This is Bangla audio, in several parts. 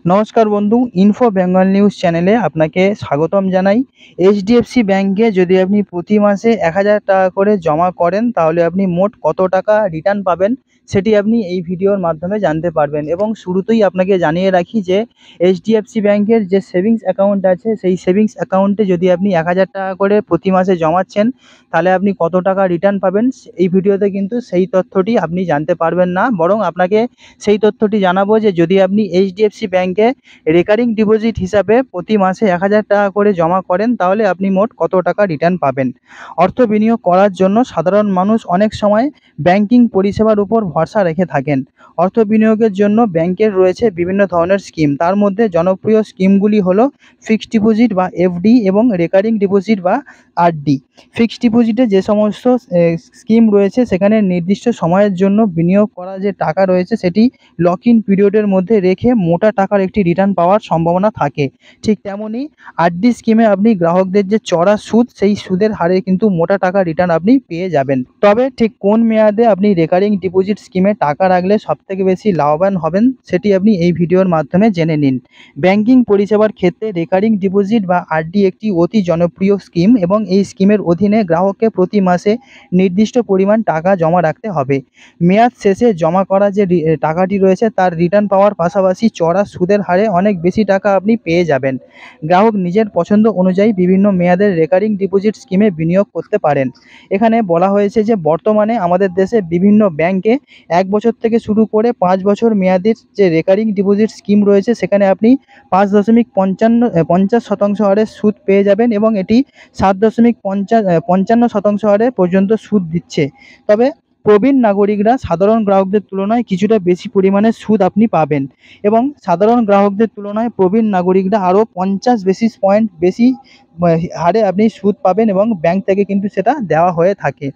নমস্কার বন্ধু, ইনফো বেঙ্গল নিউজ চ্যানেলে আপনাকে স্বাগতম জানাই। এইচডিএফসি ব্যাঙ্কে যদি আপনি প্রতি মাসে ১,০০০ টাকা করে জমা করেন তাহলে আপনি মোট কত টাকা রিটার্ন পাবেন সেটি আপনি এই ভিডিওর মাধ্যমে জানতে পারবেন। এবং শুরুতেই আপনাকে জানিয়ে রাখি যে এইচডিএফসি ব্যাঙ্কের যে সেভিংস অ্যাকাউন্ট আছে সেই সেভিংস অ্যাকাউন্টে যদি আপনি ১,০০০ টাকা করে প্রতি মাসে জমাচ্ছেন তাহলে আপনি কত টাকা রিটার্ন পাবেন এই ভিডিওতে কিন্তু সেই তথ্যটি আপনি জানতে পারবেন না, বরং আপনাকে সেই তথ্যটি জানাবো যে যদি আপনি এইচডিএফসি ব্যাঙ্কে রেকারিং ডিপোজিট হিসাবে প্রতি মাসে ১,০০০ টাকা করে জমা করেন তাহলে আপনি মোট কত টাকা রিটার্ন পাবেন। অর্থ বিনিয়োগ করার জন্য সাধারণ মানুষ অনেক সময় ব্যাংকিং পরিষেবার উপর ভরসা রেখে থাকেন। অর্থ বিনিয়োগের জন্য ব্যাংকের রয়েছে বিভিন্ন ধরনের স্কিম। তার মধ্যে জনপ্রিয় স্কিমগুলি হলো ফিক্সড ডিপোজিট বা এফডি এবং রেকারিং ডিপোজিট বা আরডি। ফিক্সড ডিপোজিটে যে সমস্ত স্কিম রয়েছে সেখানে নির্দিষ্ট সময়ের জন্য বিনিয়োগ করা যে টাকা রয়েছে সেটি লক ইন পিরিয়ডের মধ্যে রেখে মোটা টাকার একটি রিটার্ন পাওয়ার সম্ভাবনা থাকে। ঠিক তেমনই আরডি স্কিমে আপনি গ্রাহকদের যে চড়া সুদ সেই সুদের হারে কিন্তু মোটা টাকা রিটার্ন আপনি পেয়ে যাবেন। তবে ঠিক কোন মেয়াদে আপনি রেকারিং ডিপোজিট স্কিমে টাকা রাখলে সবথেকে বেশি লাভবান হবেন সেটি আপনি এই ভিডিওর মাধ্যমে জেনে নিন। ব্যাংকিং পরিষেবার ক্ষেত্রে রেকারিং ডিপোজিট বা আরডি একটি অতি জনপ্রিয় স্কিম এবং এই স্কিমের অধীনে গ্রাহককে প্রতি মাসে নির্দিষ্ট পরিমাণ টাকা জমা রাখতে হবে। মেয়াদ শেষে জমা করা যে টাকাটি রয়েছে তার রিটার্ন পাওয়ার পাশাপাশি চড়া সুদের হারে অনেক বেশি টাকা আপনি পেয়ে যাবেন। গ্রাহক নিজের পছন্দ অনুযায়ী বিভিন্ন মেয়াদের রেকারিং ডিপোজিট স্কিমে বিনিয়োগ করতে পারেন। এখানে বলা হয়েছে যে বর্তমানে আমাদের দেশে বিভিন্ন ব্যাংকে ১ বছর থেকে শুরু করে ৫ বছর মেয়াদের যে রেকারিং ডিপোজিট স্কিম রয়েছে সেখানে আপনি ৫.৫০% হারে সুদ পেয়ে যাবেন এবং এটি ৭.৫৫% হারে পর্যন্ত সুদ দিচ্ছে। তবে প্রবীণ নাগরিকরা সাধারণ গ্রাহকদের তুলনায় কিছুটা বেশি পরিমাণে সুদ আপনি পাবেন এবং সাধারণ গ্রাহকদের তুলনায় প্রবীণ নাগরিকরা আরও ৫০ বেসিস পয়েন্ট বেশি হারে আপনি সুদ পাবেন এবং ব্যাংক থেকে কিন্তু সেটা দেওয়া হয়ে থাকে।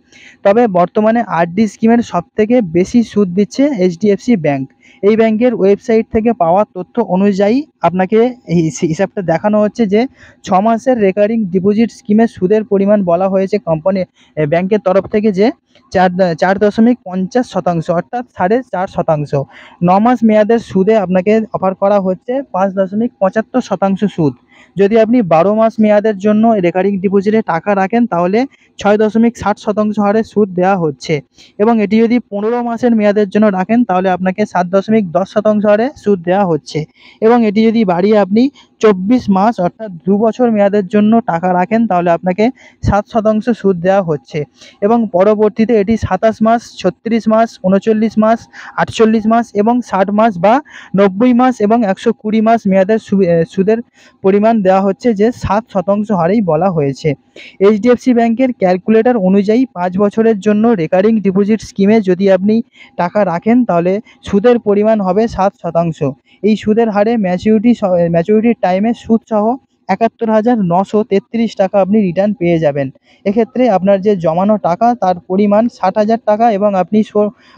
তবে বর্তমানে আরডি স্কিমের সবথেকে বেশি সুদ দিচ্ছে এইচডিএফসি ব্যাংক। এই ব্যাংকের ওয়েবসাইট থেকে পাওয়া তথ্য অনুযায়ী আপনাকে এই হিসাবটা দেখানো হচ্ছে যে ৬ মাসের রেকারিং ডিপোজিট স্কিমের সুদের পরিমাণ বলা হয়েছে ব্যাংকের তরফ থেকে যে ৪.৫০% অর্থাৎ ৪.৫%। ৯ মাস মেয়াদের সুদে আপনাকে অফার করা হচ্ছে ৫.৭৫% সুদ। যদি আপনি ১২ মাস মেয়াদের জন্য রেকারিং ডিপোজিটে টাকা রাখেন তাহলে ৬.৬০% হারে সুদ দেওয়া হচ্ছে এবং এটি যদি ১৫ মাসের মেয়াদের জন্য রাখেন তাহলে আপনাকে ৭.১০% হারে সুদ দেওয়া হচ্ছে এবং এটি যদি বাড়িয়ে আপনি ২৪ মাস অর্থাৎ ২ বছর মেয়াদের জন্য টাকা রাখেন তাহলে আপনাকে ৭% সুদ দেওয়া হচ্ছে এবং পরবর্তীতে এটি ২৭ মাস, ৩৬ মাস, ৩৯ মাস, ৪৮ মাস এবং ৬০ মাস বা ৯০ মাস এবং ১২০ মাস মেয়াদের সুদের পরিমাণ দেওয়া হচ্ছে যে ৭% হারেই বলা হয়েছে। এইচডিএফসি ব্যাংকের ক্যালকুলেটর অনুযায়ী ৫ বছরের জন্য রেকারিং ডিপোজিট স্কিমে যদি আপনি টাকা রাখেন তাহলে সুদের পরিমাণ হবে ৭%। এই সুদের হারে ম্যাচুরিটির টাইমে সুদসহ ৭১,৯৩৩ টাকা আপনি রিটার্ন পেয়ে যাবেন। এক্ষেত্রে আপনার যে জমানো টাকা তার পরিমাণ ৬০,০০০ টাকা এবং আপনি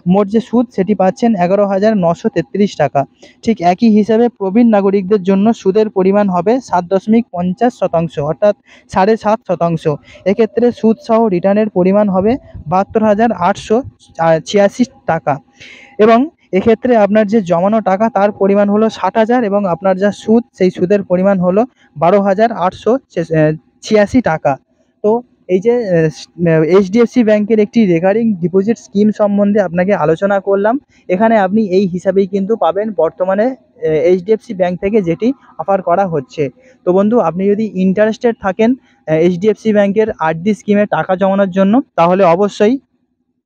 মোট যে সুদ সেটি পাচ্ছেন ১১,৯৩৩ টাকা। ঠিক একই হিসাবে প্রবীণ নাগরিকদের জন্য সুদের পরিমাণ হবে ৭.৫০% অর্থাৎ ৭.৫%। এক্ষেত্রে সুদসহ রিটার্নের পরিমাণ হবে ৭২,৮৮৬ টাকা এবং এক্ষেত্রে আপনার যে জমানো টাকা তার পরিমাণ হলো ৬০,০০০ এবং আপনার যা সুদ সেই সুদের পরিমাণ হলো ১২,৮৮৬ টাকা। তো এই যে এইচডিএফসি ব্যাংকের একটি রেকারিং ডিপোজিট স্কিম সম্বন্ধে আপনাকে আলোচনা করলাম। এখানে আপনি এই হিসাবেই কিন্তু পাবেন বর্তমানে এইচডিএফসি ব্যাংক থেকে যেটি অফার করা হচ্ছে। তো বন্ধু, আপনি যদি ইন্টারেস্টেড থাকেন এইচডিএফসি ব্যাংকের আরডি স্কিমে টাকা জমানোর জন্য তাহলে অবশ্যই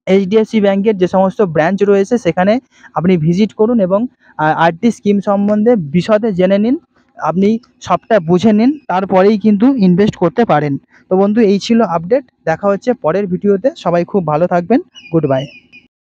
এইচডিএফসি ব্যাংকের যে সমস্ত ব্রাঞ্চ রয়েছে সেখানে আপনি ভিজিট করুন এবং আরডি স্কিম সম্বন্ধে বিশদে জেনে নিন। আপনি সবটা বুঝে নিন, তারপরেই কিন্তু ইনভেস্ট করতে পারেন। তো বন্ধু, এই ছিল আপডেট। দেখা হচ্ছে পরের ভিডিওতে। সবাই খুব ভালো থাকবেন। Good bye.